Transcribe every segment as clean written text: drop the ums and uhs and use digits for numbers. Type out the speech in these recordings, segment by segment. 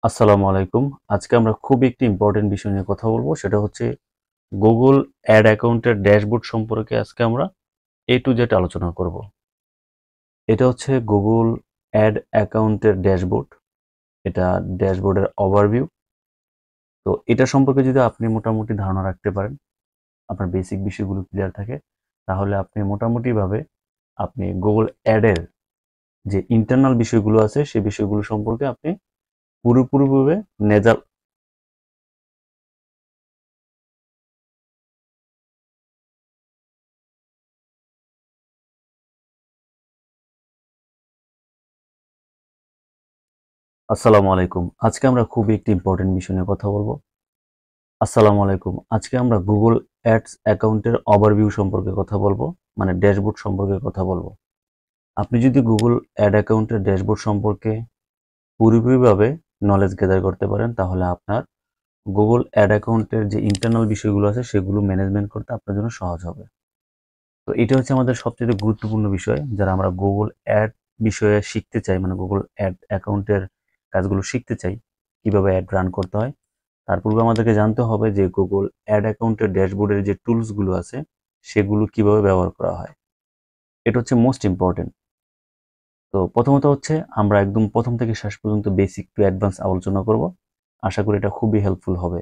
আসসালামু আলাইকুম। আজকে আমরা খুব একটি ইম্পর্টেন্ট বিষয় নিয়ে কথা বলবো। সেটা হচ্ছে Google অ্যাড অ্যাকাউন্টের ড্যাশবোর্ড সম্পর্কে আজকে আমরা A to Z আলোচনা করব। এটা হচ্ছে Google অ্যাড অ্যাকাউন্টের ড্যাশবোর্ড। এটা ড্যাশবোর্ডের ওভারভিউ। তো এটা সম্পর্কে যদি আপনি মোটামুটি ধারণা রাখতে পারেন, আপনার বেসিক বিষয়গুলো ক্লিয়ার থাকে, তাহলে আপনি মোটামুটিভাবে আপনি Google অ্যাডের যে ইন্টারনাল বিষয়গুলো আছে, সেই বিষয়গুলো সম্পর্কে আপনি পুরোপুরিভাবে নেজাল আসসালামু আলাইকুম। আজকে আমরা খুবই একটি ইম্পর্টেন্ট বিষয় নিয়ে কথা বলবো। আসসালামু আলাইকুম। আজকে আমরা Google অ্যাডস অ্যাকাউন্টের ওভারভিউ সম্পর্কে কথা বলবো, মানে ড্যাশবোর্ড সম্পর্কে কথা বলবো। আপনি যদি Google অ্যাড অ্যাকাউন্টের ড্যাশবোর্ড সম্পর্কে পুরোপুরিভাবে নলেজ গেদার করতে পারেন, তাহলে আপনার Google অ্যাড অ্যাকাউন্টের যে ইন্টারনাল বিষয়গুলো আছে, সেগুলো ম্যানেজমেন্ট করতে আপনার জন্য সহজ হবে। তো এটা হচ্ছে আমাদের সবচেয়ে গুরুত্বপূর্ণ বিষয়, যারা আমরা Google অ্যাড বিষয়ে শিখতে চাই, মানে Google অ্যাড অ্যাকাউন্টের কাজগুলো শিখতে চাই, কিভাবে অ্যাড রান করতে হয়। তার পূর্বে আমাদেরকে জানতে হবে যে Google অ্যাড অ্যাকাউন্টের ড্যাশবোর্ডের যে টুলসগুলো আছে, সেগুলো কিভাবে ব্যবহার করা হয়। এটা হচ্ছে মোস্ট ইম্পর্টেন্ট। তো প্রথমত হচ্ছে আমরা একদম প্রথম থেকে শেষ পর্যন্ত বেসিক টু অ্যাডভান্স আলোচনা করব। আশা করি এটা খুবই হেল্পফুল হবে।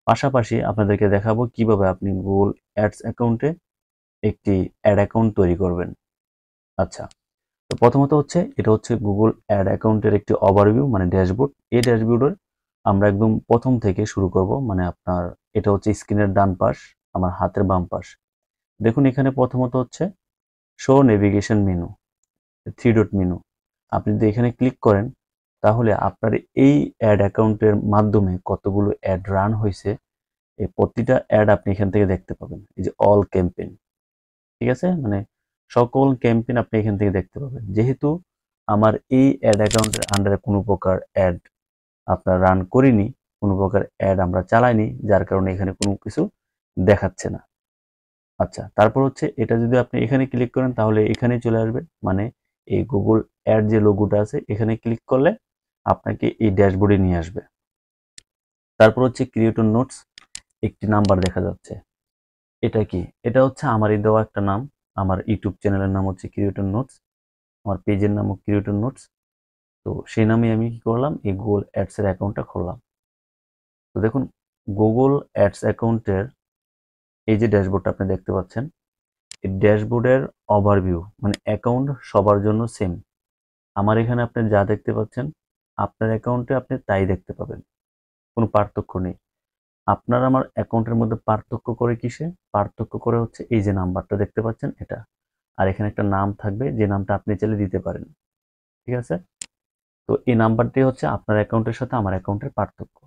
পাশাপাশি আপনাদেরকে দেখাবো কিভাবে আপনি Google অ্যাডস অ্যাকাউন্টে একটি অ্যাড অ্যাকাউন্ট তৈরি করবেন। আচ্ছা, তো প্রথমত হচ্ছে এটা হচ্ছে Google অ্যাড অ্যাকাউন্টের একটি ওভারভিউ, মানে ড্যাশবোর্ড। এই ড্যাশবোর্ডের আমরা একদম প্রথম থেকে শুরু করব, মানে আপনার এটা হচ্ছে স্ক্রিনের ডান পাশ, আমার হাতের বাম পাশ। দেখুন এখানে প্রথমত হচ্ছে show navigation menu, three dot menu. আপনি যদি এখানে ক্লিক করেন, তাহলে আপনার এই অ্যাড অ্যাকাউন্টের মাধ্যমে কতগুলো অ্যাড রান হয়েছে, এই প্রতিটা অ্যাড আপনি এখান থেকে দেখতে পাবেন। এই যে অল ক্যাম্পেইন, ঠিক আছে, মানে সকল ক্যাম্পেইন আপনি এখান থেকে দেখতে পাবেন। যেহেতু আমার এই অ্যাড অ্যাকাউন্টের আন্ডারে কোনো প্রকার অ্যাড আপনার রান করিনি, কোনো প্রকার অ্যাড আমরা চালাইনি, যার কারণে এখানে কোনো কিছু দেখাচ্ছে না। আচ্ছা, তারপর হচ্ছে এটা যদি আপনি এখানে ক্লিক করেন, তাহলে এখানেই চলে আসবে, মানে এই Google অ্যাড যে লোগোটা আছে, এখানে ক্লিক করলে আপনাকে এই ড্যাশবোর্ডে নিয়ে আসবে। তারপর হচ্ছে ক্রিয়েটর নোটস, একটি নাম্বার দেখা যাচ্ছে। এটা কি? এটা হচ্ছে আমারই দেওয়া একটা নাম। আমার ইউটিউব চ্যানেলের নাম হচ্ছে ক্রিয়েটর নোটস, আমার পেজের নামও ক্রিয়েটর নোটস। তো সেই নামে আমি কি করলাম, এই Google অ্যাডস এর অ্যাকাউন্টটা খুললাম। তো দেখুন Google অ্যাডস অ্যাকাউন্টের এই যে ড্যাশবোর্ডটা আপনি দেখতে পাচ্ছেন, এই ড্যাশবোর্ডের ওভারভিউ, মানে অ্যাকাউন্ট সবার জন্য সেম। আমার এখানে আপনি যা দেখতে পাচ্ছেন, আপনার অ্যাকাউন্টে আপনি তাই দেখতে পাবেন, কোনো পার্থক্য নেই। আপনার আমার অ্যাকাউন্টের মধ্যে পার্থক্য করে কিসে? পার্থক্য করে হচ্ছে এই যে নাম্বারটা দেখতে পাচ্ছেন এটা, আর এখানে একটা নাম থাকবে, যে নামটা আপনি চাইলে দিতে পারেন। ঠিক আছে? তো এই নাম্বারটি হচ্ছে আপনার অ্যাকাউন্টের সাথে আমার অ্যাকাউন্টের পার্থক্য।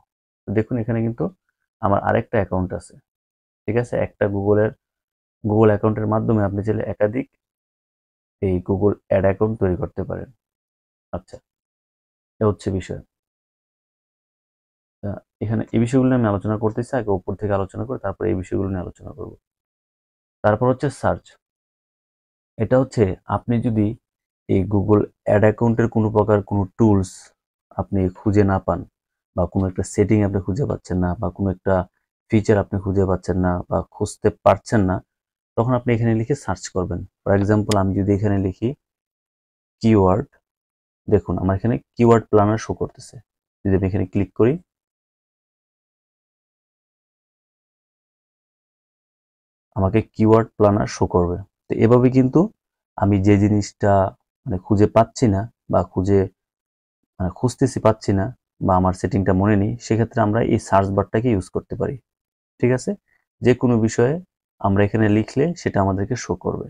তো দেখুন এখানে কিন্তু আমার আরেকটা অ্যাকাউন্ট আছে। ঠিক আছে? একটা গুগল অ্যাকাউন্টের মাধ্যমে আপনি চাইলে একাধিক এই Google অ্যাড অ্যাকাউন্ট তৈরি করতে পারেন। আচ্ছা, এ হচ্ছে বিষয়। এখানে এই বিষয়গুলো নিয়ে আমি আলোচনা করতেছি। আগে উপর থেকে আলোচনা করে তারপর এই বিষয়গুলো নিয়ে আলোচনা করব। তারপর হচ্ছে সার্চ। এটা হচ্ছে আপনি যদি এই Google অ্যাড অ্যাকাউন্টের কোনো প্রকার কোনো টুলস আপনি খুঁজে না পান, বা কোনো একটা সেটিং আপনি খুঁজে পাচ্ছেন না, বা কোনো একটা ফিচার আপনি খুঁজে পাচ্ছেন না, বা খুঁজতে পারছেন না, তখন আপনি এখানে লিখে সার্চ করবেন। ফর এক্সাম্পল আমি যদি এখানে লিখি কিওয়ার্ড, দেখুন আমার এখানে কিওয়ার্ড প্ল্যানার শো করতেছে। যদি আমি এখানে ক্লিক করি, আমাকে কিওয়ার্ড প্ল্যানার শো করবে। তো এভাবে কিন্তু আমি যে জিনিসটা মানে খুঁজে পাচ্ছি না, বা খুঁজতেছি পাচ্ছি না, বা আমার সেটিংটা মনে নেই, সেক্ষেত্রে আমরা এই সার্চ বারটাকে ইউজ করতে পারি। ঠিক আছে? যে কোনো বিষয়ে আমরা এখানে লিখলে সেটা আমাদেরকে শো করবে।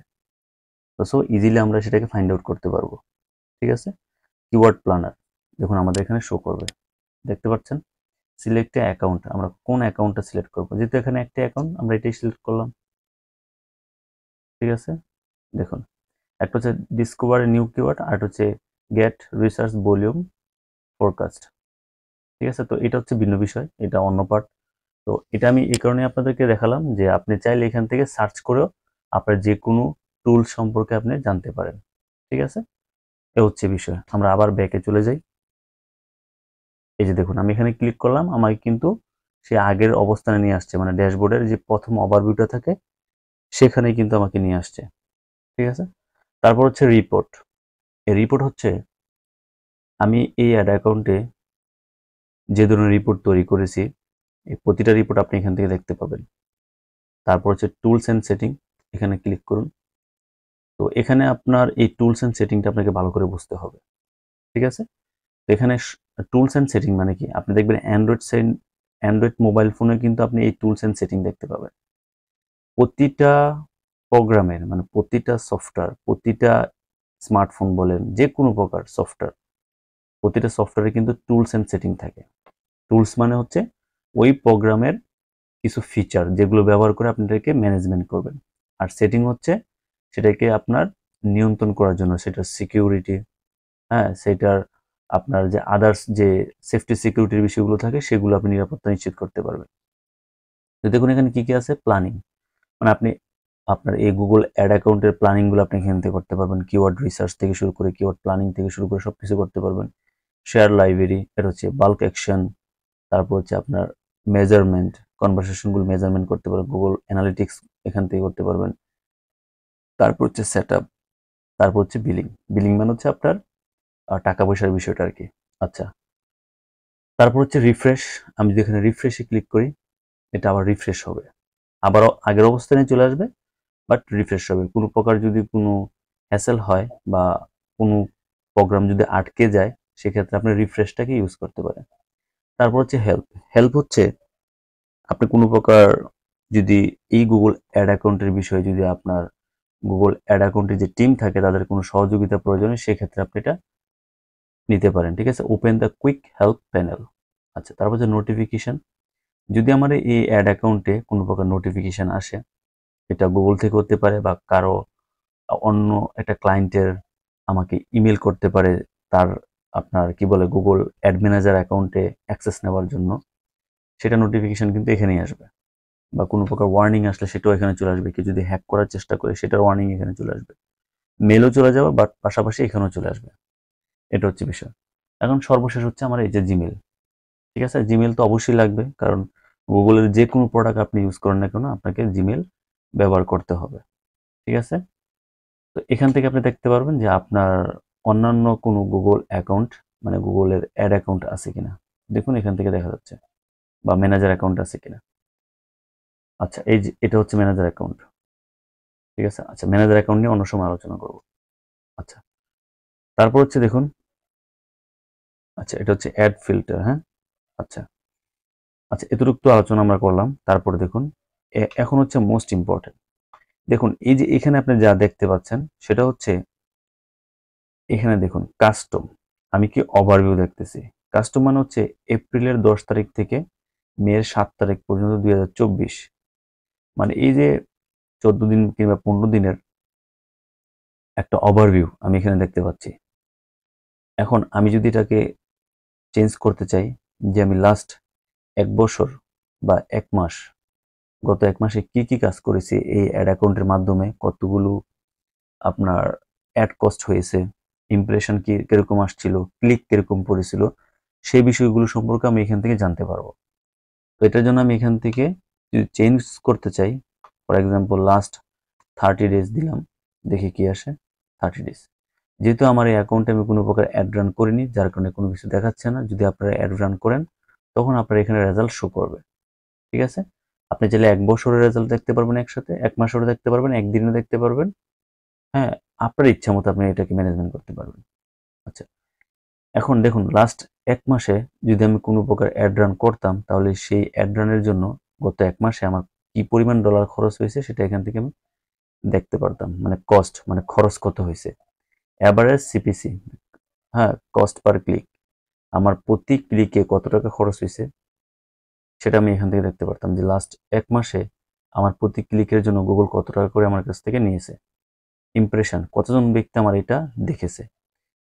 তো সো ইজিলি আমরা সেটাকে ফাইন্ড আউট করতে পারবো। ঠিক আছে? কিওয়ার্ড প্ল্যানার দেখুন আমাদের এখানে শো করবে। দেখতে পাচ্ছেন? সিলেক্ট এ অ্যাকাউন্ট, আমরা কোন অ্যাকাউন্টটা সিলেক্ট করব। যেহেতু এখানে একটা অ্যাকাউন্ট, আমরা এটাই সিলেক্ট করলাম। ঠিক আছে? দেখুন, একটা হচ্ছে ডিসকভার নিউ কিওয়ার্ড, আর হচ্ছে গেট রিসার্চ ভলিউম ফোরকাস্ট। ঠিক আছে? তো এটা হচ্ছে ভিন্ন বিষয়, এটা অন্য পার্ট। তো এটা আমি এই কারণে আপনাদেরকে দেখালাম যে আপনি চাইলে এখান থেকে সার্চ করেও আপনার যে কোনো টুল সম্পর্কে আপনি জানতে পারেন। ঠিক আছে? এ হচ্ছে বিষয়। আমরা আবার ব্যাকে চলে যাই। এই যে দেখুন আমি এখানে ক্লিক করলাম, আমাকে কিন্তু সে আগের অবস্থানে নিয়ে আসছে, মানে ড্যাশবোর্ডের যে প্রথম ওভারভিউটা থাকে সেখানেই কিন্তু আমাকে নিয়ে আসছে। ঠিক আছে, তারপর হচ্ছে রিপোর্ট। এই রিপোর্ট হচ্ছে আমি এই অ্যাড অ্যাকাউন্টে যে ধরনের রিপোর্ট তৈরি করেছি এই প্রতিটা রিপোর্ট আপনি এখান থেকে দেখতে পাবেন। তারপর হচ্ছে টুলস অ্যান্ড সেটিং, এখানে ক্লিক করুন। তো এখানে আপনার এই টুলস অ্যান্ড সেটিংটা আপনাকে ভালো করে বুঝতে হবে। ঠিক আছে, তো এখানে টুলস অ্যান্ড সেটিং মানে কি, আপনি দেখবেন অ্যান্ড্রয়েড মোবাইল ফোনে কিন্তু আপনি এই টুলস অ্যান্ড সেটিং দেখতে পাবেন। প্রতিটা প্রোগ্রামের মানে প্রতিটা সফটওয়্যার, প্রতিটা স্মার্টফোন বলেন যে কোনো প্রকার সফটওয়্যার, প্রতিটা সফটওয়্যারে কিন্তু টুলস অ্যান্ড সেটিং থাকে। টুলস মানে হচ্ছে ওই প্রোগ্রামের কিছু ফিচার যেগুলো ব্যবহার করে আপনি এটাকে ম্যানেজমেন্ট করবেন। আর সেটিং হচ্ছে সেটাকে আপনার নিয়ন্ত্রণ করার জন্য, সেটার সিকিউরিটি, হ্যাঁ সেটার আপনার যে আদার্স যে সেফটি সিকিউরিটির বিষয়গুলো থাকে সেগুলো আপনি নিরাপত্তা নিশ্চিত করতে পারবেন। তো দেখুন এখানে কি কি আছে, প্ল্যানিং, মানে আপনি আপনার এই গুগল অ্যাড অ্যাকাউন্টের প্ল্যানিংগুলো আপনি এখান থেকে করতে পারবেন। কিওয়ার্ড রিসার্চ থেকে শুরু করে কিওয়ার্ড প্ল্যানিং থেকে শুরু করে সবকিছু করতে পারবেন। শেয়ার লাইব্রেরি, এটা হচ্ছে বাল্ক অ্যাকশন, তারপর হচ্ছে আপনার মেজারমেন্ট, কনভারসেশনগুলো মেজারমেন্ট করতে পারবেন, গুগল অ্যানালিটিক্স এখান থেকে করতে পারবেন। তারপর হচ্ছে সেট আপ, তারপর হচ্ছে বিলিং। বিলিং মানে হচ্ছে আপনার টাকা পয়সার বিষয়টা আর কি। আচ্ছা, তারপর হচ্ছে রিফ্রেশ। আমি যদি এখানে রিফ্রেশে ক্লিক করি এটা আবার রিফ্রেশ হবে, আবারও আগের অবস্থানে চলে আসবে, বাট রিফ্রেশ হবে। কোনো প্রকার যদি কোনো হ্যাসেল হয় বা কোনো প্রোগ্রাম যদি আটকে যায় সেক্ষেত্রে আপনি রিফ্রেশটাকে ইউজ করতে পারেন। তারপর হচ্ছে হেল্প। হেল্প হচ্ছে আপনি কোনো প্রকার যদি এই গুগল অ্যাড অ্যাকাউন্টের বিষয়ে যদি আপনার গুগল অ্যাড অ্যাকাউন্টের যে টিম থাকে তাদের কোনো সহযোগিতা প্রয়োজন হয় সেক্ষেত্রে আপনি এটা নিতে পারেন। ঠিক আছে, open the quick help panel. আচ্ছা, তারপর হচ্ছে নোটিফিকেশন। যদি আমার এই অ্যাড অ্যাকাউন্টে কোনো প্রকার নোটিফিকেশন আসে, এটা গুগল থেকে হতে পারে বা কারো অন্য একটা ক্লায়েন্টের আমাকে ইমেল করতে পারে তার আপনার কি বলে গুগল অ্যাড ম্যানেজার অ্যাকাউন্টে অ্যাক্সেস নেওয়ার জন্য, সেটা নোটিফিকেশন কিন্তু এখানেই আসবে। বা কোনো প্রকার ওয়ার্নিং আসলে সেটাও এখানে চলে আসবে, কেউ যদি হ্যাক করার চেষ্টা করে সেটার ওয়ার্নিং এখানে চলে আসবে। মেলও চলে যাবে, বাট পাশাপাশি এখানেও চলে আসবে। এটা হচ্ছে বিষয়। এখন সর্বশেষ হচ্ছে আমার এই যে জিমেল। ঠিক আছে, জিমেল তো অবশ্যই লাগবে, কারণ গুগলের যে কোনো প্রোডাক্ট আপনি ইউজ করেন না কেন আপনাকে জিমেল ব্যবহার করতে হবে। ঠিক আছে, তো এখান থেকে আপনি দেখতে পারবেন যে আপনার অন্যান্য কোনো গুগল অ্যাকাউন্ট মানে গুগলের অ্যাড অ্যাকাউন্ট আছে কিনা। দেখুন এখান থেকে দেখা যাচ্ছে, বা ম্যানেজার অ্যাকাউন্ট আছে কিনা। আচ্ছা, এই যে এটা হচ্ছে ম্যানেজার অ্যাকাউন্ট। ঠিক আছে, আচ্ছা ম্যানেজার অ্যাকাউন্ট নিয়ে অন্য সময় আলোচনা করব। আচ্ছা, তারপর হচ্ছে দেখুন, আচ্ছা এটা হচ্ছে অ্যাড ফিল্টার। হ্যাঁ, আচ্ছা আচ্ছা এতটুকু তো আলোচনা আমরা করলাম। তারপরে দেখুন এখন হচ্ছে মোস্ট ইম্পর্টেন্ট। দেখুন এই যে এখানে আপনি যা দেখতে পাচ্ছেন সেটা হচ্ছে এখানে দেখুন কাস্টম। আমি কি ওভারভিউ দেখতেছি। কাস্টম মানে হচ্ছে এপ্রিলের 10 তারিখ থেকে মের 7 তারিখ পর্যন্ত 2024, মানে এই যে 14 দিন কিংবা 15 দিনের একটা ওভারভিউ আমি এখানে দেখতে পাচ্ছি। এখন আমি যদি এটাকে চেঞ্জ করতে চাই যে আমি লাস্ট 1 বছর বা 1 মাস, গত 1 মাসে কি কি কাজ করেছি এই অ্যাড অ্যাকাউন্টের মাধ্যমে, কতগুলো আপনার অ্যাড কস্ট হয়েছে, ইমপ্রেশন কি কিরকম আসছিল, ক্লিক কিরকম পড়েছিল, সেই বিষয়গুলো সম্পর্কে আমি এখান থেকে জানতে পারবো। তো এটার জন্য আমি এখান থেকে যদি চেঞ্জ করতে চাই, ফর এক্সাম্পল লাস্ট 30 ডেজ দিলাম, দেখি কি আসে। 30 ডেজ, যেহেতু আমার এই অ্যাকাউন্টে আমি কোনো প্রকার অ্যাড রান করিনি যার কারণে কোনো কিছু দেখাচ্ছে না। যদি আপনারা অ্যাড রান করেন তখন আপনার এখানে রেজাল্ট শো করবে। ঠিক আছে, আপনি চাইলে 1 বছরের রেজাল্ট দেখতে পারবেন একসাথে, 1 মাসেরও দেখতে পারবেন, একদিনও দেখতে পারবেন। হ্যাঁ, আপনার ইচ্ছা মতো আপনি এটাকে ম্যানেজমেন্ট করতে পারবেন। আচ্ছা, এখন দেখুন লাস্ট 1 মাসে যদি আমি কোনো প্রকার অ্যাড রান করতাম তাহলে সেই অ্যাড রানের জন্য গত 1 মাসে আমার কি পরিমাণ ডলার খরচ হয়েছে সেটা এখান থেকে আমি দেখতে পারতাম। মানে কস্ট মানে খরচ কত হয়েছে, অ্যাভারেজ সিপিসি, হ্যাঁ কস্ট পার ক্লিক, আমার প্রতি ক্লিকে কত টাকা খরচ হয়েছে সেটা আমি এখান থেকে দেখতে পারতাম যে লাস্ট 1 মাসে আমার প্রতি ক্লিকের জন্য গুগল কত টাকা করে আমার কাছ থেকে নিয়েছে। ইমপ্রেশন, কতজন ব্যক্তি আমার এটা দেখেছে।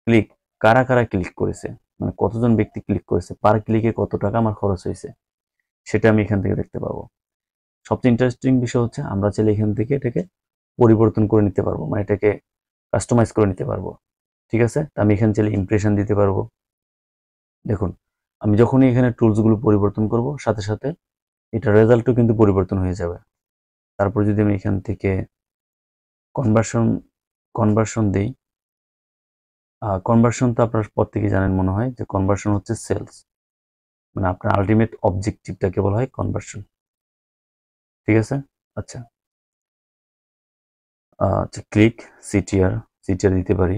ক্লিক, কারা কারা ক্লিক করেছে, মানে কতজন ব্যক্তি ক্লিক করেছে, পার ক্লিকে কত টাকা আমার খরচ হয়েছে সেটা আমি এখান থেকে দেখতে পাবো। সবচেয়ে ইন্টারেস্টিং বিষয় হচ্ছে আমরা চাইলে এখান থেকে এটাকে পরিবর্তন করে নিতে পারবো, মানে এটাকে কাস্টমাইজ করে নিতে পারবো। ঠিক আছে, আমি এখানে চাইলে ইমপ্রেশন দিতে পারবো। দেখুন আমি যখনই এখানে টুলসগুলো পরিবর্তন করব সাথে সাথে এটা রেজাল্টও কিন্তু পরিবর্তন হয়ে যাবে। তারপর যদি আমি এখান থেকে কনভার্সন কনভার্সন দিই, কনভার্সন তো আপনার প্রত্যেকেই জানেন মনে হয় যে কনভার্সন হচ্ছে সেলস, মানে আপনার আলটিমেট অবজেক্টিভটাকে বলা হয় কনভার্সন। ঠিক আছে? আচ্ছা, আচ্ছা ক্লিক সিটিআর দিতে পারি।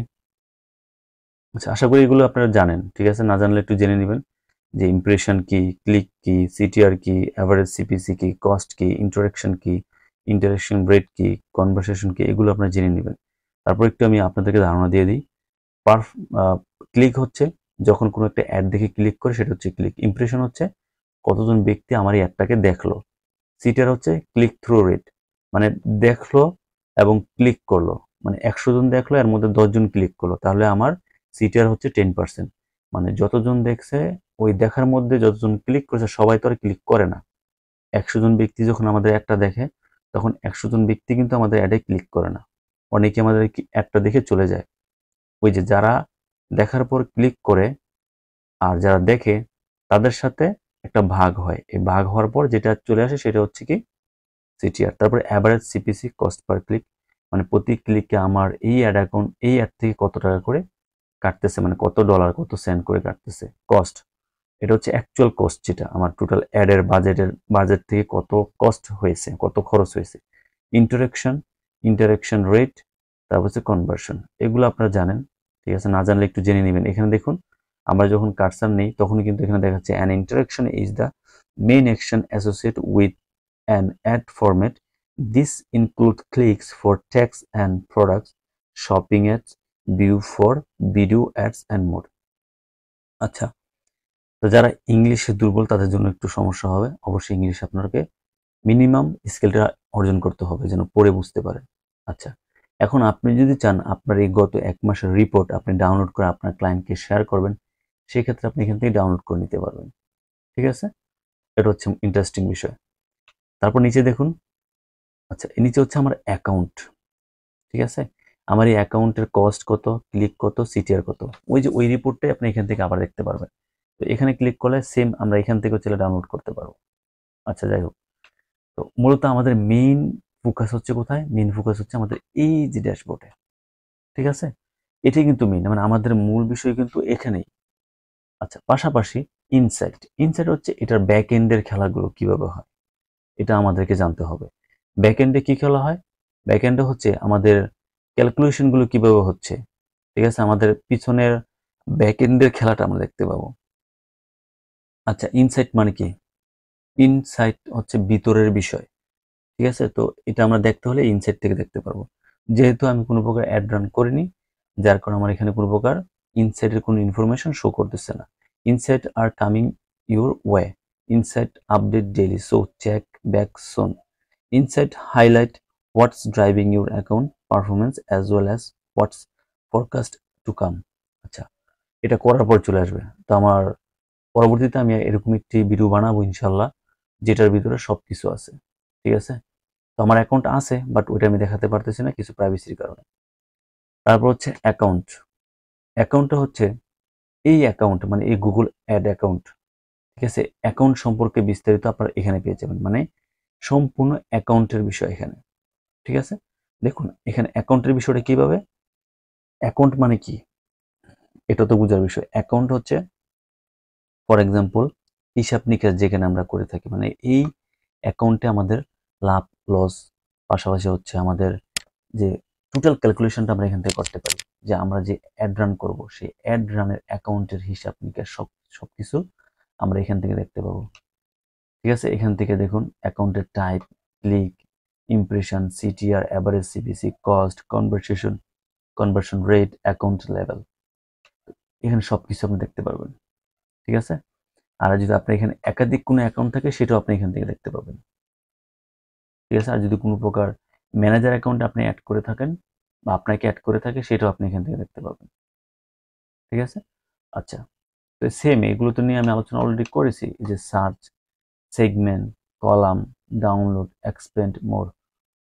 আচ্ছা, আশা করি এগুলো আপনারা জানেন। ঠিক আছে, না জানলে একটু জেনে নেবেন যে ইমপ্রেশন কি, ক্লিক কি, সিটিআর কি, অ্যাভারেজ সিপিসি কি, কস্ট কি, ইন্টারেকশন কি, ইন্টারেকশন রেট কি, কনভারসেশন কি, এগুলো আপনারা জেনে নেবেন। তারপর একটু আমি আপনাদেরকে ধারণা দিয়ে দিই। ক্লিক হচ্ছে যখন কোনো একটা অ্যাড দেখে ক্লিক করে, সেটা হচ্ছে ক্লিক। ইমপ্রেশন হচ্ছে কতজন ব্যক্তি আমার এই অ্যাডটাকে দেখলো। সিটিআর হচ্ছে ক্লিক থ্রু রেট, মানে দেখলো এবং ক্লিক করলো, মানে 100 জন দেখলো এর মধ্যে 10 জন ক্লিক করলো, তাহলে আমার সিটিআর হচ্ছে 10%। মানে যতজন দেখছে ওই দেখার মধ্যে যতজন ক্লিক করেছে সবাই তো আর ক্লিক করে না। 100 জন ব্যক্তি যখন আমাদের অ্যাডটা দেখে তখন 100 জন ব্যক্তি কিন্তু আমাদের অ্যাডে ক্লিক করে না, অনেকে আমাদের অ্যাডটা দেখে চলে যায়। ওই যে যারা দেখার পর ক্লিক করে আর যারা দেখে তাদের সাথে একটা ভাগ হয়, এই ভাগ হওয়ার পর যেটা চলে আসে সেটা হচ্ছে কি সিটিআর। তারপরে average CPC, cost per click, মানে প্রতি ক্লিকে আমার এই অ্যাড থেকে কত টাকা করে কাটতেছে, মানে কত ডলার কত সেন্ট করে কাটতেছে। কস্ট, এটা হচ্ছে অ্যাকচুয়াল কস্ট, যেটা আমার টোটাল অ্যাডের বাজেট থেকে কত কস্ট হয়েছে, কত খরচ হয়েছে। ইন্টারেকশন রেট, তারপর হচ্ছে কনভার্সন। এগুলো আপনারা জানেন। ঠিক আছে, না জানলে একটু জেনে নেবেন। এখানে দেখুন আমরা যখন কার্সার নেই তখন কিন্তু এখানে দেখাচ্ছে an interaction is the main action associate with an ad format. This include clicks for text and products, shopping ads, view for video ads and more. আচ্ছা, তো যারা ইংলিশে দুর্বল তাদের জন্য একটু সমস্যা হবে। অবশ্যই ইংলিশ আপনাকে মিনিমাম স্কিলটা অর্জন করতে হবে যেন পড়ে বুঝতে পারেন। আচ্ছা, এখন আপনি যদি চান আপনার এই গত 1 মাসের রিপোর্ট আপনি ডাউনলোড করে আপনার ক্লায়েন্টকে শেয়ার করবেন, সেই ক্ষেত্রে আপনি এখান থেকে ডাউনলোড করে নিতে পারবেন। ঠিক আছে, এটা হচ্ছে ইন্টারেস্টিং বিষয়। তারপর নিচে দেখুন, আচ্ছা এই নিচে হচ্ছে আমার অ্যাকাউন্ট। ঠিক আছে, আমার এই অ্যাকাউন্টের কস্ট কত, ক্লিক কত, সিটিআর কত, ওই যে ওই রিপোর্টটাই আপনি এখান থেকে আবার দেখতে পারবেন। তো এখানে ক্লিক করলে সেম আমরা এখান থেকেও চলে ডাউনলোড করতে পারবো। আচ্ছা যাই হোক, তো মূলত আমাদের মেইন ফোকাস হচ্ছে কোথায়? মেইন ফোকাস হচ্ছে আমাদের এই যে ড্যাশবোর্ডে। ঠিক আছে, এটাই কিন্তু মেইন, মানে আমাদের মূল বিষয় কিন্তু এখানেই। আচ্ছা, পাশাপাশি ইনসাইট হচ্ছে এটার ব্যাক এন্ডের খেলাগুলো কিভাবে হয় এটা আমাদেরকে জানতে হবে। ব্যাক এন্ডে কি খেলা হয়? ব্যাক এন্ডে হচ্ছে আমাদের ক্যালকুলেশনগুলো কিভাবে হচ্ছে। ঠিক আছে, আমাদের পিছনের ব্যাক এন্ডের খেলাটা আমরা দেখতে পাবো। আচ্ছা, ইনসাইট মানে কি? ইনসাইট হচ্ছে ভিতরের বিষয়। ঠিক আছে, তো এটা আমরা দেখতে হলে ইনসাইট থেকে দেখতে পারবো। যেহেতু আমি কোনো প্রকার অ্যাড রান করিনি, যার কারণে আমার এখানে কোনো প্রকার ইনসাইটের কোনো ইনফরমেশন শো করতেছে না। Insight are coming your way, insight update daily, so check back soon. Insight highlight what's driving your account performance as well as what's forecast to come. আচ্ছা, এটা করার পর চলে আসবে। তো আমার পরবর্তীতে আমি এরকম একটি ভিডিও বানাবো ইনশাল্লাহ, যেটার ভিতরে সবকিছু আছে। ঠিক আছে, তো আমার অ্যাকাউন্ট আছে বাট ওইটা আমি দেখাতে পারতেছি না কিছু প্রাইভেসির কারণে। তারপর হচ্ছে অ্যাকাউন্ট। অ্যাকাউন্টটা হচ্ছে এই অ্যাকাউন্ট, মানে এই গুগল অ্যাড অ্যাকাউন্ট। ঠিক আছে, অ্যাকাউন্ট সম্পর্কে বিস্তারিত আপনারা এখানে পেয়ে যাবেন, মানে সম্পূর্ণ অ্যাকাউন্টের বিষয় এখানে। ঠিক আছে, দেখুন এখানে অ্যাকাউন্টের বিষয়টা কিভাবে, অ্যাকাউন্ট মানে কি এটা তো বোঝার বিষয়। অ্যাকাউন্ট হচ্ছে ফর এক্সাম্পল হিসাব নিকাশ যেখানে আমরা করে থাকি, মানে এই অ্যাকাউন্টে আমাদের লাভ লস, পাশাপাশি হচ্ছে আমাদের যে টোটাল ক্যালকুলেশনটা আমরা এখান থেকে করতে পারি। যে আমরা যে অ্যাড রান করব সেই অ্যাড রানের অ্যাকাউন্টের হিসাব নিকাশ সবকিছু আমরা এখান থেকে দেখতে পাবো। ঠিক আছে, এখান থেকে দেখুন অ্যাকাউন্টের type, click, impression, CTR, average CPC, cost, conversion rate, account level, এখানে সবকিছু আপনি দেখতে পারবেন। ঠিক আছে, আর যদি আপনার এখানে একাধিক কোনো অ্যাকাউন্ট থাকে সেটাও আপনি এখান থেকে দেখতে পাবেন। ঠিক আছে, আর যদি কোনো প্রকার ম্যানেজার অ্যাকাউন্টে আপনি অ্যাড করে থাকেন বা আপনাকে অ্যাড করে থাকে সেটাও আপনি এখান থেকে দেখতে পাবেন। ঠিক আছে, আচ্ছা, তো সেম এগুলো তো নিয়ে আমি আলোচনা অলরেডি করেছি। এই যে search, segment, column, download, expand, more,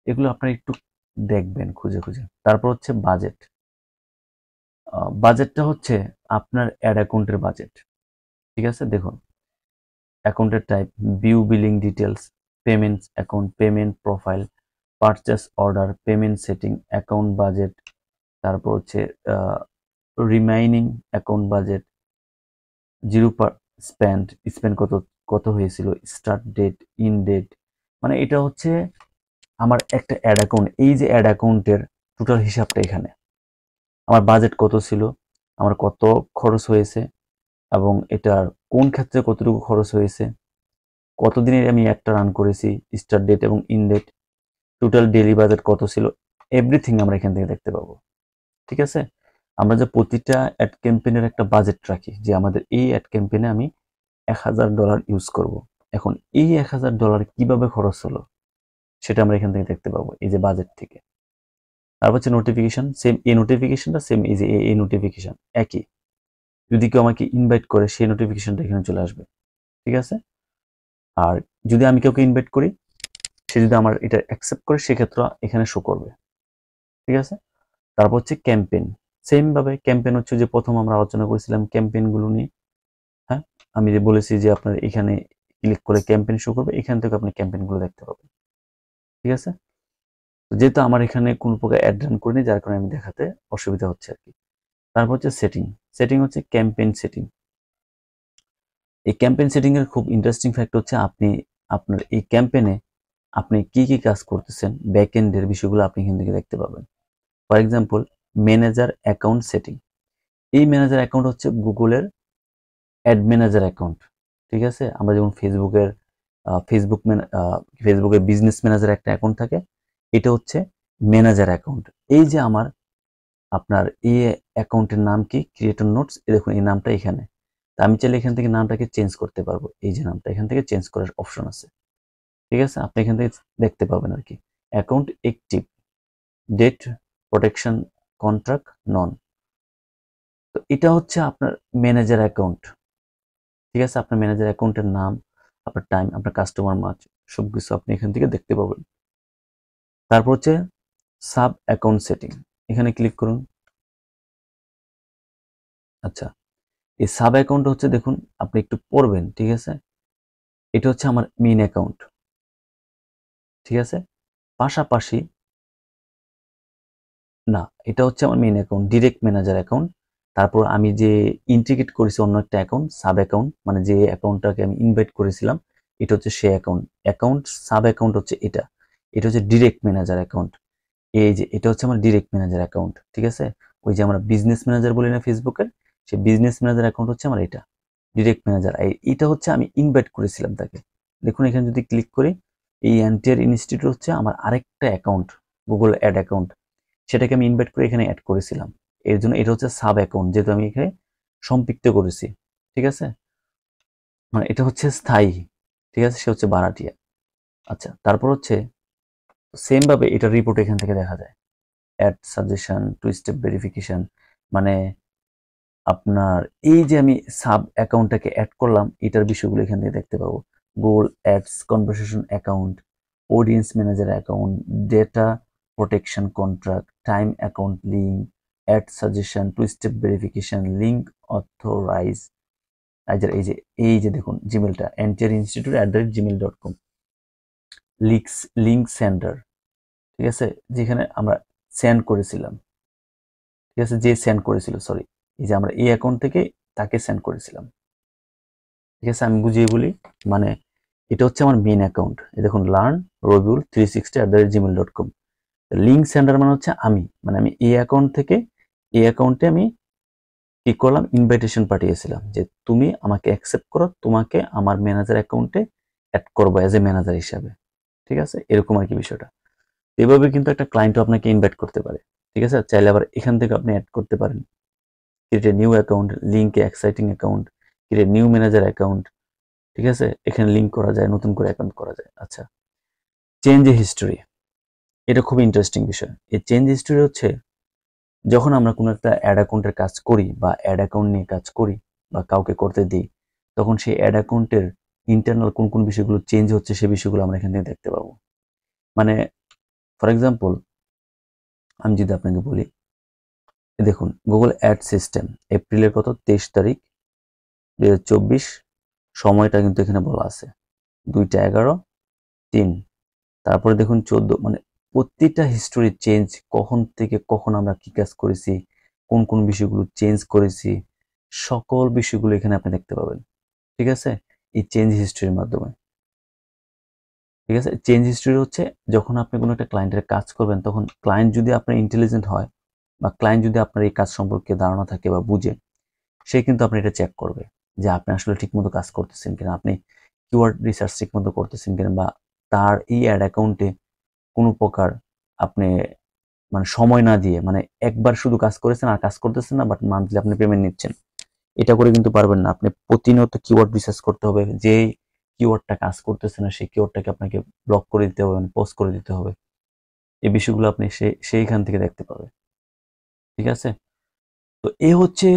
এগুলো আপনারা একটু দেখবেন খুঁজে খুঁজে। তারপর হচ্ছে বাজেট। বাজেটটা হচ্ছে আপনার অ্যাড অ্যাকাউন্টের বাজেট। ঠিক আছে, দেখুন অ্যাকাউন্টের type, view billing details, payments account, payment profile, purchase order, payment setting, account budget, তারপর হচ্ছে remaining account budget, zero spend, spend কত কত হয়েছিল, স্টার্ট ডেট, ইন ডেট। মানে এটা হচ্ছে আমার একটা অ্যাড অ্যাকাউন্ট। এই যে অ্যাড অ্যাকাউন্টের টোটাল হিসাবটা এখানে, আমার বাজেট কত ছিল, আমার কত খরচ হয়েছে, এবং এটার কোন ক্ষেত্রে কতটুকু খরচ হয়েছে, কতদিনের আমি একটা রান করেছি, স্টার্ট ডেট এবং end date, total daily budget কত ছিল, এভরিথিং আমরা এখান থেকে দেখতে পাবো। ঠিক আছে, আমরা যে প্রতিটা অ্যাড ক্যাম্পেইনের একটা বাজেট রাখি, যে আমাদের এই অ্যাড ক্যাম্পেইনে আমি $1000 ইউজ করব। এখন এই $1000 কিভাবে খরচ হলো সেটা আমরা এখান থেকে দেখতে পাবো, এই যে বাজেট থেকে। তারপর হচ্ছে নোটিফিকেশন, সেম এই নোটিফিকেশনটা সেম এই যে এই নোটিফিকেশন একই। যদি কেউ আমাকে ইনভাইট করে সেই নোটিফিকেশনটা এখানে চলে আসবে। ঠিক আছে, আর যদি আমি কাউকে ইনভাইট করি, সে যদি আমার এটা অ্যাকসেপ্ট করে সেক্ষেত্রে এখানে শো করবে। ঠিক আছে, তারপর হচ্ছে ক্যাম্পেইন। সেম ভাবে ক্যাম্পেইন হচ্ছে যে প্রথম আমরা আলোচনা করেছিলাম ক্যাম্পেইনগুলো নিয়ে। হ্যাঁ, আমি যে বলেছি যে আপনার এখানে ক্লিক করে ক্যাম্পেইন শো করবে, এখান থেকে আপনি ক্যাম্পেইনগুলো দেখতে পাবেন। ঠিক আছে, যেহেতু আমার এখানে কোন প্রকার অ্যাড রান করিনি, যার কারণে আমি দেখাতে অসুবিধা হচ্ছে আর কি। তারপর হচ্ছে সেটিং। সেটিং হচ্ছে ক্যাম্পেইন সেটিং। এই ক্যাম্পেইন সেটিং এর খুব ইন্টারেস্টিং ফ্যাক্ট হচ্ছে আপনি আপনার এই ক্যাম্পেইনে আপনি কি কি কাজ করতেছেন, ব্যাক এন্ডের বিষয়গুলো আপনি এখান থেকে দেখতে পাবেন। For example, manager account setting. এই ম্যানেজার অ্যাকাউন্ট হচ্ছে গুগলের অ্যাড ম্যানেজার অ্যাকাউন্ট। ঠিক আছে, আমরা যেমন ফেসবুকের বিজনেস ম্যানেজার একটা অ্যাকাউন্ট থাকে, এটা হচ্ছে ম্যানেজার অ্যাকাউন্ট। এই যে আমার আপনার এই অ্যাকাউন্টের নাম কি, ক্রিয়েটর নোটস, দেখুন এই নামটা এখানে। তা আমি চাইলে এখান থেকে নামটাকে চেঞ্জ করতে পারবো, এই যে নামটা এখান থেকে চেঞ্জ করার অপশন আছে। ঠিক আছে, আপনি এখান থেকে দেখতে পাবেন আর কি। Account active, debt protection, contract non. তো এটা হচ্ছে আপনার ম্যানেজার অ্যাকাউন্ট। ঠিক আছে, আপনার ম্যানেজার অ্যাকাউন্টের নাম, আপনার টাইম, আপনার কাস্টমার মাছ, সবকিছু আপনি এখান থেকে দেখতে পাবেন। তারপর হচ্ছে সাব অ্যাকাউন্ট সেটিং, এখানে ক্লিক করুন। আচ্ছা, এই সাব অ্যাকাউন্ট হচ্ছে, দেখুন আপনি একটু পড়বেন। ঠিক আছে, এটা হচ্ছে আমার মেইন অ্যাকাউন্ট। ঠিক আছে, পাশাপাশি না, এটা হচ্ছে আমার main account, direct manager account. তারপর আমি যে ইন্টিগ্রেট করেছি অন্য একটা অ্যাকাউন্ট, সাব অ্যাকাউন্ট, মানে যে অ্যাকাউন্টটাকে আমি ইনভাইট করেছিলাম, এটা হচ্ছে সে অ্যাকাউন্ট। অ্যাকাউন্ট সাব অ্যাকাউন্ট হচ্ছে এটা, এটা হচ্ছে ডিরেক্ট ম্যানেজার অ্যাকাউন্ট। এই যে এটা হচ্ছে আমার ডিরেক্ট ম্যানেজার অ্যাকাউন্ট। ঠিক আছে, ওই যে আমরা বিজনেস ম্যানেজার বলি না ফেসবুকের, সেই বিজনেস ম্যানেজার অ্যাকাউন্ট হচ্ছে আমার এটা, ডিরেক্ট ম্যানেজার। এটা হচ্ছে আমি ইনভাইট করেছিলাম তাকে। দেখুন এখানে যদি ক্লিক করি, এই এনটিআর ইনস্টিটিউট হচ্ছে আমার আরেকটা অ্যাকাউন্ট, গুগল অ্যাড অ্যাকাউন্ট, সেটাকে আমি ইনভাইট করে এখানে অ্যাড করেছিলাম। এর জন্য এটা হচ্ছে সাব অ্যাকাউন্ট, যেহেতু আমি এখানে সম্পৃক্ত করেছি। ঠিক আছে, মানে এটা হচ্ছে স্থায়ী। ঠিক আছে, সে হচ্ছে ভাড়াটিয়া। আচ্ছা, তারপর হচ্ছে সেম ভাবে এটা রিপোর্ট এখান থেকে দেখা যায়। Ad suggestion, two step verification, মানে আপনার এই যে আমি সাব অ্যাকাউন্টটাকে অ্যাড করলাম, এটার বিষয়গুলো এখান থেকে দেখতে পাবো। Google ads conversation account, audience manager account, data protection contract, time account link, ad suggestion, two step verification, link authorise. এই যে দেখুন জিমেলটা ntrinstitute@gmail.com, লিঙ্ক সেন্ডার। ঠিক আছে, যেখানে আমরা সেন্ড করেছিলাম। ঠিক আছে, যে সেন্ড করেছিল, সরি, এই যে আমরা এই অ্যাকাউন্ট থেকে তাকে সেন্ড করেছিলাম। ঠিক আছে, আমি বুঝিয়ে বলি, মানে এটা হচ্ছে আমার মেইন অ্যাকাউন্ট। এই দেখুন learn Rabiul 360@gmail.com। Link sender মানে হচ্ছে আমি, মানে আমি এই অ্যাকাউন্ট থেকে এই অ্যাকাউন্টে আমি কি করলাম, ইনভাইটেশন পাঠিয়েছিলাম যে তুমি আমাকে অ্যাকসেপ্ট করো, তোমাকে আমার ম্যানেজার অ্যাকাউন্টে অ্যাড করবো অ্যাজ এ ম্যানেজার হিসাবে। ঠিক আছে, এরকম আর কি বিষয়টা। এভাবে কিন্তু একটা ক্লায়েন্টও আপনাকে ইনভাইট করতে পারে। ঠিক আছে, চাইলে আবার এখান থেকে আপনি অ্যাড করতে পারেন। Create a new account, link A exciting account, create new manager account. ঠিক আছে, এখানে লিঙ্ক করা যায়, নতুন করে অ্যাকাউন্ট করা যায়। আচ্ছা, চেঞ্জ এ হিস্টোরি, এটা খুব ইন্টারেস্টিং বিষয়। এই চেঞ্জ হিস্টোরি হচ্ছে যখন আমরা কোনো একটা অ্যাড অ্যাকাউন্টের কাজ করি বা অ্যাড অ্যাকাউন্ট নিয়ে কাজ করি বা কাউকে করতে দিই, তখন সেই অ্যাড অ্যাকাউন্টের ইন্টারনাল কোন কোন বিষয়গুলো চেঞ্জ হচ্ছে সেই বিষয়গুলো আমরা এখান থেকে দেখতে পাবো। মানে ফর এক্সাম্পল, আমি যদি আপনাকে বলি, দেখুন গুগল অ্যাড সিস্টেম এপ্রিলের কত 23 তারিখ 2024, সময়টা কিন্তু এখানে বলা আছে 2:11, 3। তারপরে দেখুন 14, মানে প্রতিটা হিস্টোরি চেঞ্জ, কখন থেকে কখন আমরা কি কাজ করেছি, কোন কোন বিষয়গুলো চেঞ্জ করেছি, সকল বিষয়গুলো এখানে আপনি দেখতে পাবেন। ঠিক আছে, এই চেঞ্জ হিস্ট্রির মাধ্যমে। ঠিক আছে, চেঞ্জ হিস্ট্রি হচ্ছে যখন আপনি কোনো একটা ক্লায়েন্টের কাজ করবেন, তখন ক্লায়েন্ট যদি আপনার ইন্টেলিজেন্ট হয় বা ক্লায়েন্ট যদি আপনার এই কাজ সম্পর্কে ধারণা থাকে বা বুঝে, সে কিন্তু আপনি এটা চেক করবে যে আপনি আসলে ঠিকমতো কাজ করতেছেন কিনা, আপনি কিওয়ার্ড রিসার্চ ঠিকমতো করতেছেন কিনা, বা তার এই অ্যাড অ্যাকাউন্টে কোনো প্রকার আপনি মানে সময় না দিয়ে, মানে একবার শুধু কাজ করেছেন আর কাজ করতেছেন না, বাট মান্থলি আপনি পেমেন্ট নিচ্ছেন, এটা করে কিন্তু পারবেন না। আপনি প্রতিনিয়ত কিওয়ার্ড রিসার্চ করতে হবে, যে কিওয়ার্ডটা কাজ করতেছে না সেই কিওয়ার্ডটাকে আপনাকে ব্লক করে দিতে হবে, পোস্ট করে দিতে হবে। এই বিষয়গুলো আপনি সেইখান থেকে দেখতে পাবেন। ঠিক আছে, তো এই হচ্ছে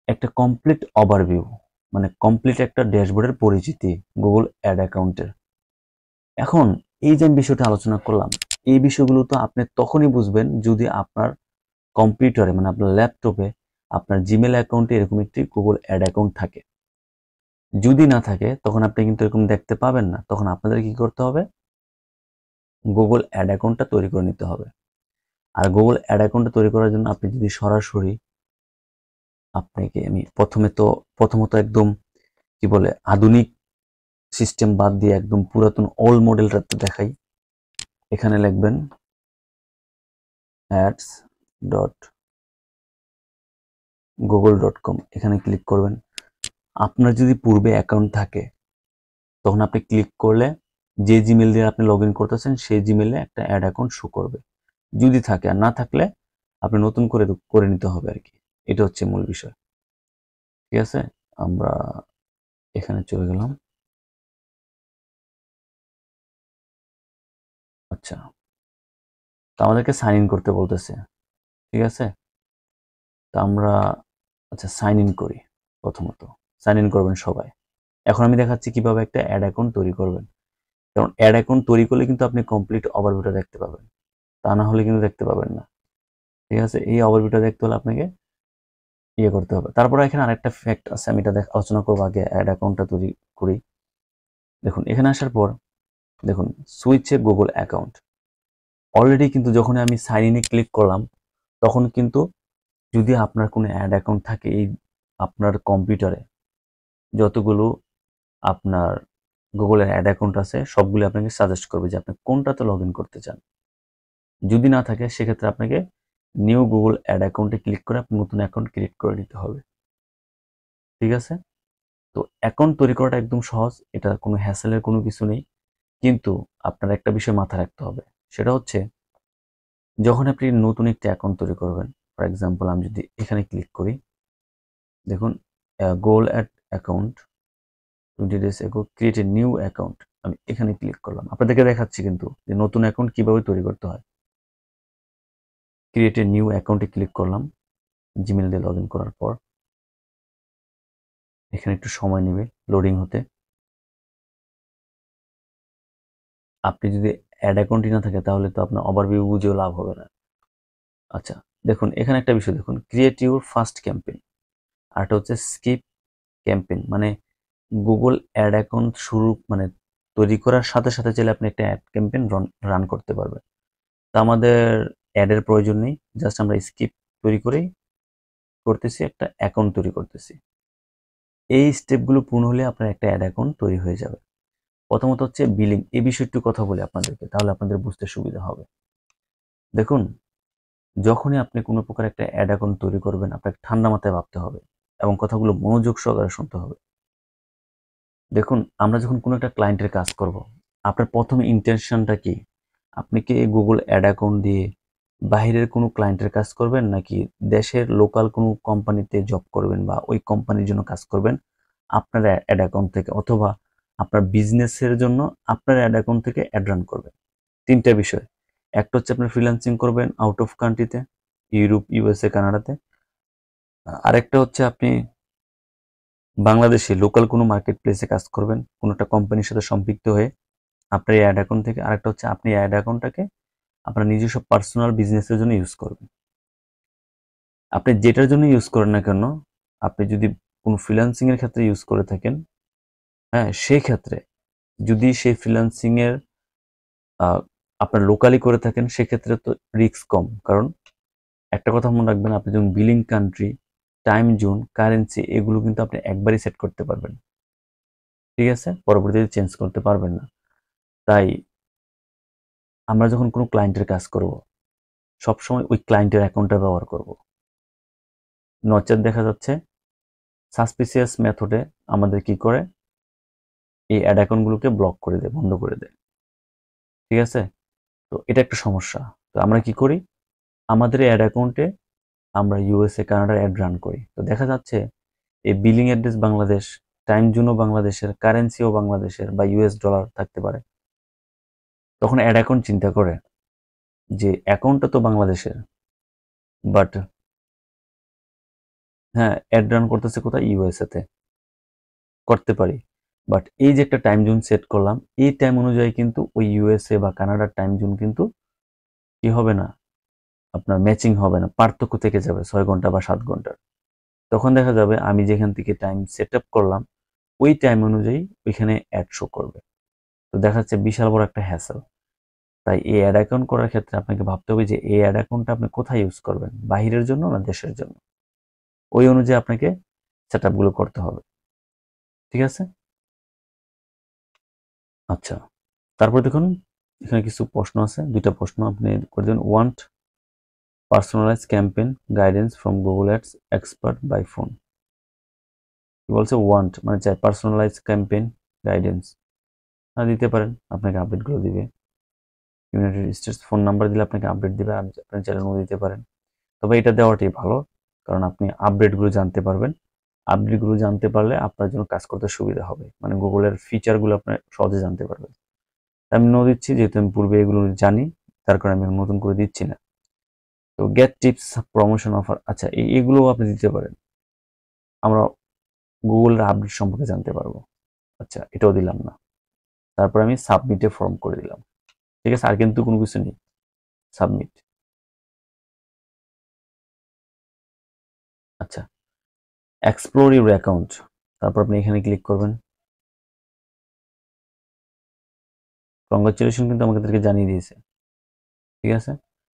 একটা কমপ্লিট ওভারভিউ, মানে কমপ্লিট একটা ড্যাশবোর্ডের পরিচিতি গুগল অ্যাড অ্যাকাউন্টের। এখন এই যে আমি বিষয়টা আলোচনা করলাম, এই বিষয়গুলো তো আপনি তখনই বুঝবেন যদি আপনার কম্পিউটারে, মানে আপনার ল্যাপটপে, আপনার জিমেল অ্যাকাউন্টে এরকম একটি গুগল অ্যাড অ্যাকাউন্ট থাকে। যদি না থাকে তখন আপনি কিন্তু এরকম দেখতে পাবেন না। তখন আপনাদের কি করতে হবে, গুগল অ্যাড অ্যাকাউন্টটা তৈরি করে নিতে হবে। আর গুগল অ্যাড অ্যাকাউন্টটা তৈরি করার জন্য আপনি যদি সরাসরি, আপনাকে আমি প্রথমত একদম কি বলে আধুনিক সিস্টেম বাদ দিয়ে একদম পুরাতন ওল্ড মডেলটা দেখাই। এখানে লিখবেন ads.google.com, এখানে ক্লিক করবেন। আপনার যদি পূর্বে অ্যাকাউন্ট থাকে তখন আপনি ক্লিক করলে যে জিমেল দিয়ে আপনি লগ ইন করতেছেন সেই জিমেলে একটা অ্যাড অ্যাকাউন্ট শো করবে যদি থাকে, আর না থাকলে আপনি নতুন করে করে নিতে হবে আর কি। এটা হচ্ছে মূল বিষয়। ঠিক আছে, আমরা এখানে চলে গেলাম। আচ্ছা, তো আমাদেরকে সাইন ইন করতে বলতেছে। ঠিক আছে, তো আমরা আচ্ছা সাইন ইন করি। প্রথমত সাইন ইন করবেন সবাই। এখন আমি দেখাচ্ছি কিভাবে একটা অ্যাড অ্যাকাউন্ট তৈরি করবেন। কারণ অ্যাড অ্যাকাউন্ট তৈরি করলে কিন্তু আপনি কমপ্লিট ওভারভিউটা দেখতে পাবেন, তা না হলে কিন্তু দেখতে পাবেন না। ঠিক আছে, এই ওভারভিউটা দেখতে হলে আপনাকে করতে হবে। তারপরে এখানে আরেকটা ফ্যাক্ট আছে, আমি এটা আলোচনা করবো। আগে অ্যাড অ্যাকাউন্টটা তৈরি করি। দেখুন এখানে আসার পর দেখুন সুইচে গুগল অ্যাকাউন্ট অলরেডি কিন্তু যখন আমি সাইন ইনে ক্লিক করলাম, তখন কিন্তু যদি আপনার কোনো অ্যাড অ্যাকাউন্ট থাকে এই আপনার কম্পিউটারে, যতগুলো আপনার গুগলের অ্যাড অ্যাকাউন্ট আছে সবগুলো আপনাকে সাজেস্ট করবে যে আপনি কোনটাতে লগ ইন করতে চান। যদি না থাকে সেক্ষেত্রে আপনাকে নিউ গুগল অ্যাড অ্যাকাউন্টে ক্লিক করে আপনি নতুন অ্যাকাউন্ট ক্রিয়েট করে নিতে হবে। ঠিক আছে, তো অ্যাকাউন্ট তৈরি করাটা একদম সহজ, এটা কোনো হ্যাসেলের কোনো কিছু নেই। কিন্তু আপনার একটা বিষয় মাথায় রাখতে হবে, সেটা হচ্ছে যখন আপনি নতুন একটি অ্যাকাউন্ট তৈরি করবেন, ফর এক্সাম্পল আমি যদি এখানে ক্লিক করি, দেখুন Google ad account 20 days ago create a new account, আমি এখানে ক্লিক করলাম। আপনাদেরকে দেখাচ্ছি কিন্তু যে নতুন অ্যাকাউন্ট কিভাবে তৈরি করতে হয়। ক্রিয়েট এ নিউ অ্যাকাউন্টে ক্লিক করলাম, জিমেল দিয়ে লগ ইন করার পর এখানে একটু সময় নেবে লোডিং হতে। আপনি যদি অ্যাড অ্যাকাউন্টই না থাকে তাহলে তো আপনার ওভারভিউ বুঝেও লাভ হবে না। আচ্ছা, দেখুন এখানে একটা বিষয় দেখুন, ক্রিয়েট ইউর ফার্স্ট ক্যাম্পেইন, আর এটা হচ্ছে স্কিপ ক্যাম্পেইন। মানে গুগল অ্যাড অ্যাকাউন্ট শুরু মানে তৈরি করার সাথে সাথে চাইলে আপনি একটা অ্যাড ক্যাম্পেইন রান করতে পারবেন। তো আমাদের অ্যাডের প্রয়োজন নেই, জাস্ট আমরা স্কিপ তৈরি করেই করতেছি, একটা অ্যাকাউন্ট তৈরি করতেছি। এই স্টেপগুলো পূর্ণ হলে আপনার একটা অ্যাড অ্যাকাউন্ট তৈরি হয়ে যাবে। প্রথমত হচ্ছে বিলিং, এই বিষয়টি কথা বলি আপনাদেরকে, তাহলে আপনাদের বুঝতে সুবিধা হবে। দেখুন যখনই আপনি কোনো প্রকার একটা অ্যাড অ্যাকাউন্ট তৈরি করবেন, আপনাকে ঠান্ডা মাথায় ভাবতে হবে এবং কথাগুলো মনোযোগ সহকারে শুনতে হবে। দেখুন আমরা যখন কোনো একটা ক্লায়েন্টের কাজ করব, আপনার প্রথম ইন্টেনশনটা কি? আপনি কি গুগল অ্যাড অ্যাকাউন্ট দিয়ে বাইরের কোনো ক্লায়েন্টের কাজ করবেন, নাকি দেশের লোকাল কোনো কোম্পানিতে জব করবেন বা ওই কোম্পানির জন্য কাজ করবেন আপনার অ্যাড অ্যাকাউন্ট থেকে, অথবা আপনার বিজনেসের জন্য আপনার অ্যাড অ্যাকাউন্ট থেকে অ্যাড রান করবেন? তিনটা বিষয়। একটা হচ্ছে আপনি ফ্রিল্যান্সিং করবেন আউট অফ কান্ট্রিতে, ইউরোপ, ইউএসএ, কানাডাতে। আরেকটা হচ্ছে আপনি বাংলাদেশে লোকাল কোনো মার্কেট প্লেসে কাজ করবেন, কোনো একটা কোম্পানির সাথে সম্পৃক্ত হয়ে আপনার এই অ্যাড অ্যাকাউন্ট থেকে। আরেকটা হচ্ছে আপনি অ্যাড অ্যাকাউন্টটাকে আপনার নিজস্ব পার্সোনাল বিজনেসের জন্য ইউজ করবেন। আপনি যেটার জন্য ইউজ করেন না কেন, আপনি যদি কোনো ফ্রিল্যান্সিং এর ক্ষেত্রে ইউজ করে থাকেন, হ্যাঁ, সেই ক্ষেত্রে যদি সেই ফ্রিল্যান্সিং এর আপনার লোকালি করে থাকেন, সেক্ষেত্রে তো রিস্ক কম। কারণ একটা কথা মনে রাখবেন, আপনি যখন billing country, time zone, currency এগুলো কিন্তু আপনি একবারই সেট করতে পারবেন, ঠিক আছে, পরবর্তীতে চেঞ্জ করতে পারবেন না। তাই আমরা যখন কোনো ক্লায়েন্টের কাজ করব, সবসময় ওই ক্লায়েন্টের অ্যাকাউন্টটা ব্যবহার করব। নচেত দেখা যাচ্ছে সাসপিসিয়াস মেথডে আমাদের কি করে, এই অ্যাড অ্যাকাউন্টগুলোকে ব্লক করে দেয়, বন্ধ করে দেয়, ঠিক আছে। তো এটা একটা সমস্যা। তো আমরা কি করি, আমাদের অ্যাড অ্যাকাউন্টে আমরা ইউএসএ, কানাডার অ্যাড রান করি। তো দেখা যাচ্ছে এই বিলিং অ্যাড্রেস বাংলাদেশ, টাইম জোনও বাংলাদেশের, কারেন্সিও বাংলাদেশের বা ইউএস ডলার থাকতে পারে। তখন অ্যাড অ্যাকাউন্ট চিন্তা করে যে অ্যাকাউন্টটা তো বাংলাদেশের, বাট হ্যাঁ, অ্যাড রান করতেছে কোথায়, ইউএসএ তে। করতে পারি, বাট এই যে একটা টাইম জোন সেট করলাম, এই টাইম অনুযায়ী কিন্তু ওই ইউএসএ বা কানাডার টাইম জোন কিন্তু কি হবে না, আপনার ম্যাচিং হবে না, পার্থক্য থেকে যাবে 6 ঘন্টা বা 7 ঘন্টার। তখন দেখা যাবে আমি যেখান থেকে টাইম সেট আপ করলাম, ওই টাইম অনুযায়ী ওইখানে অ্যাড শো করবে। তো দেখা যাচ্ছে বিশাল বড় একটা হ্যাসেল। তাই এই অ্যাড অ্যাকাউন্ট করার ক্ষেত্রে আপনাকে ভাবতে হবে যে এই অ্যাড অ্যাকাউন্টটা আপনি কোথায় ইউজ করবেন, বাহিরের জন্য না দেশের জন্য। ওই অনুযায়ী আপনাকে সেট আপগুলো করতে হবে, ঠিক আছে। আচ্ছা, তারপর দেখুন এখানে কিছু প্রশ্ন আছে, 2টা প্রশ্ন আপনি করে দেবেন। Want personalise campaign guidance from Google ads expert by phone. কি বলছে, ওয়ান্ট মানে চাই পার্সোনালাইজ ক্যাম্পেইন গাইডেন্স, দিতে পারেন, আপনাকে আপডেটগুলো দিবে। ইউনাইটেড স্টেটস ফোন নাম্বার দিলে আপনাকে আপডেট দিবে, আপনি চ্যানেলও দিতে পারেন। তবে এটা দেওয়াটাই ভালো, কারণ আপনি আপডেটগুলো জানতে পারবেন। আপডেটগুলো জানতে পারলে আপনার জন্য কাজ করতে সুবিধা হবে, মানে গুগলের ফিচারগুলো আপনি সহজে জানতে পারবেন। আমি নো দিচ্ছি, যেহেতু আমি পূর্বে এগুলো জানি, তার কারণে আমি নতুন করে দিচ্ছি না। তো গেট টিপস, প্রমোশন অফার, আচ্ছা এগুলোও আপনি দিতে পারেন, আমরা গুগলের আপডেট সম্পর্কে জানতে পারবো। আচ্ছা, এটাও দিলাম না। তারপর আমি সাবমিটে ফর্ম করে দিলাম, ঠিক আছে, আর কিন্তু কোনো কিছু নেই। সাবমিট। আচ্ছা, এক্সপ্লোর ইউর অ্যাকাউন্ট, তারপর আপনি এখানে ক্লিক করবেন। কংগ্রাচুলেশন কিন্তু আমাদেরকে জানিয়ে দিয়েছে, ঠিক আছে।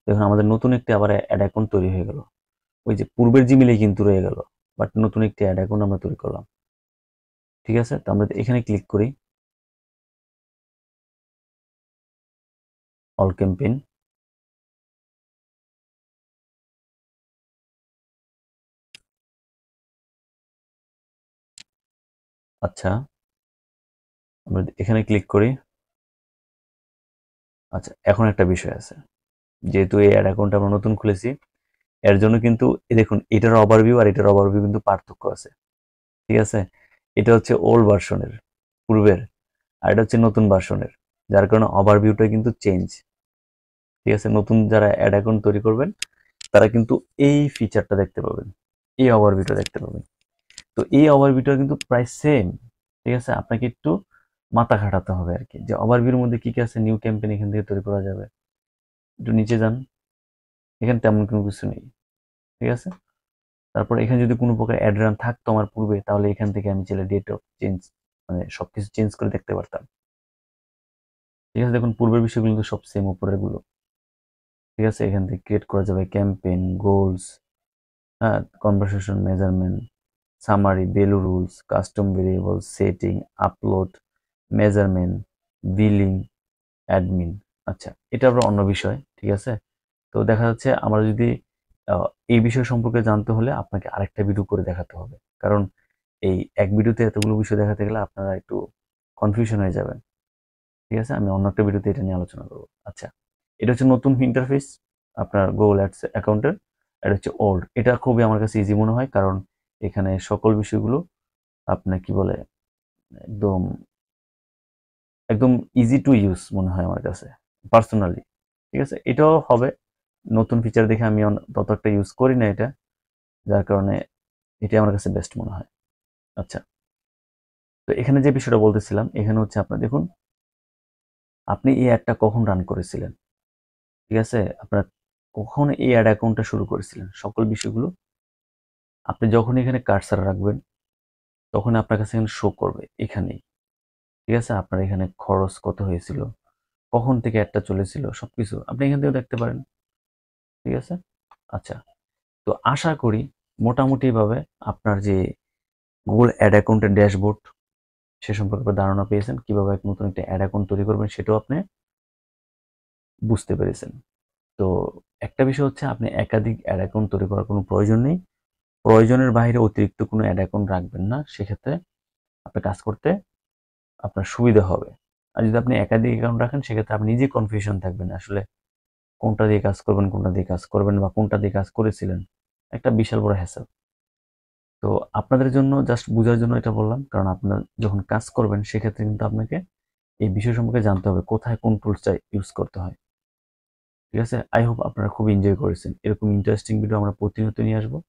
দেখুন আমাদের নতুন একটি আবার অ্যাড অ্যাকাউন্ট তৈরি হয়ে গেল, ওই যে পূর্বের জিমেলেই কিন্তু রয়ে গেল, বাট নতুন একটি অ্যাড অ্যাকাউন্ট আমরা তৈরি করলাম, ঠিক আছে। তো আমরা এখানে ক্লিক করি, অল ক্যাম্পেইন। আচ্ছা, আমরা এখানে ক্লিক করি। আচ্ছা, এখন একটা বিষয় আছে, যেহেতু এই অ্যাড অ্যাকাউন্ট আমরা নতুন খুলেছি, এর জন্য কিন্তু দেখুন এটার ওভারভিউ আর এটার ওভারভিউ কিন্তু পার্থক্য আছে, ঠিক আছে। এটা হচ্ছে ওল্ড ভার্সনের, পূর্বের, আর এটা হচ্ছে নতুন ভার্সনের, যার কারণে ওভারভিউটা কিন্তু চেঞ্জ, ঠিক আছে। নতুন যারা অ্যাড অ্যাকাউন্ট তৈরি করবেন তারা কিন্তু এই ফিচারটা দেখতে পাবেন, এই ওভারভিউটা দেখতে পাবেন। তো এই ওভারভিউটা কিন্তু প্রায় সেম, ঠিক আছে। আপনাকে একটু মাথা খাটাতে হবে আর কি, যে ওভারভিউর মধ্যে কি কি আছে, নিউ ক্যাম্পেইন এখান থেকে তৈরি করা যাবে। একটু নিচে যান, এখানে তেমন কোনো কিছু নেই, ঠিক আছে। তারপর এখানে যদি কোনো প্রকার অ্যাড রান থাকতো আমার পূর্বে, তাহলে এখান থেকে আমি চাইলে ডেট অফ চেঞ্জ, মানে সবকিছু চেঞ্জ করে দেখতে পারতাম, ঠিক আছে। দেখুন পূর্বের বিষয়গুলো কিন্তু সব সেম, উপরের গুলো, ঠিক আছে। এখান থেকে ক্রিয়েট করা যাবে ক্যাম্পেইন, গোলস, হ্যাঁ, conversation, measurement, summary, value rules, custom variable, setting, upload, measurement, billing, admin. আচ্ছা, এটা আবার অন্য বিষয়, ঠিক আছে। তো দেখা যাচ্ছে আমরা যদি এই বিষয় সম্পর্কে জানতে হলে আপনাকে আরেকটা ভিডিও করে দেখাতে হবে, কারণ এই এক ভিডিওতে এতগুলো বিষয় দেখাতে গেলে আপনারা একটু কনফিউশন হয়ে যাবেন, ঠিক আছে। আমি অন্য একটা ভিডিওতে এটা নিয়ে আলোচনা করবো। আচ্ছা, এটা হচ্ছে নতুন ইন্টারফেস আপনার গুগল অ্যাডস অ্যাকাউন্টের। এটা হচ্ছে ওল্ড, এটা খুবই আমার কাছে ইজি মনে হয়, কারণ এখানে সকল বিষয়গুলো আপনার কি বলে, একদম একদম ইজি টু ইউজ মনে হয় আমার কাছে পার্সোনালি, ঠিক আছে। এটাও হবে নতুন ফিচার দেখে, আমি তত একটা ইউজ করি না এটা, যার কারণে এটা আমার কাছে বেস্ট মনে হয়। আচ্ছা, তো এখানে যে বিষয়টা বলতেছিলাম, এখানে হচ্ছে আপনার দেখুন, আপনি এই অ্যাডটা কখন রান করেছিলেন, ঠিক আছে, আপনার কখন এই অ্যাড অ্যাকাউন্টটা শুরু করেছিলেন, সকল বিষয়গুলো আপনি যখন এখানে কার্সার রাখবেন, তখন আপনার কাছে এখানে শো করবে এখানেই। ঠিক আছে, আপনার এখানে খরচ কত হয়েছিল, কখন থেকে অ্যাডটা চলেছিল, সবকিছু আপনি এখান থেকে দেখতে পারেন। ঠিক আছে, আচ্ছা। তো আশা করি মোটামুটিভাবে আপনার যে গুগল অ্যাড অ্যাকাউন্টের ড্যাশবোর্ড সে সম্পর্কে ধারণা পেয়েছেন, কিভাবে এক নতুন একটা অ্যাড অ্যাকাউন্ট তৈরি করবেন সেটাও আপনি বুঝতে পেরেছেন। তো একটা বিষয় হচ্ছে আপনি একাধিক অ্যাড অ্যাকাউন্ট তৈরি করার কোনো প্রয়োজন নেই। প্রয়োজনের বাইরে অতিরিক্ত কোনো অ্যাড অ্যাকাউন্ট রাখবেন না, সেক্ষেত্রে আপনি কাজ করতে আপনার সুবিধা হবে। আর যদি আপনি একাধিক অ্যাকাউন্ট রাখেন সেক্ষেত্রে আপনি নিজে কনফিউশন থাকবেন আসলে কোনটা দিয়ে কাজ করবেন, কোনটা দিয়ে কাজ করবেন বা কোনটা দিয়ে কাজ করেছিলেন, একটা বিশাল বড় হ্যাসেল। তো আপনাদের জন্য জাস্ট বোঝার জন্য এটা বললাম, কারণ আপনার যখন কাজ করবেন সেক্ষেত্রে কিন্তু আপনাকে এই বিষয় সম্পর্কে জানতে হবে কোথায় কোন টুলসটা ইউজ করতে হয়। ঠিক আছে, আই হোপ আপনারা খুব এনজয় করেছেন। এরকম ইন্টারেস্টিং ভিডিও আমরা প্রতিনিয়ত নিয়ে আসবো,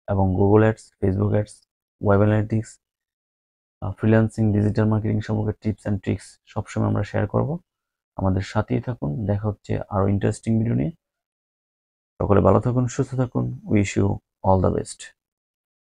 এবং Google ads, Facebook ads, web analytics, freelancing, digital marketing সম্পর্কে টিপস অ্যান্ড ট্রিক্স সবসময় আমরা শেয়ার করব। আমাদের সাথেই থাকুন, দেখা হচ্ছে আরও ইন্টারেস্টিং ভিডিও নিয়ে। সকলে ভালো থাকুন, সুস্থ থাকুন, wish you all the best.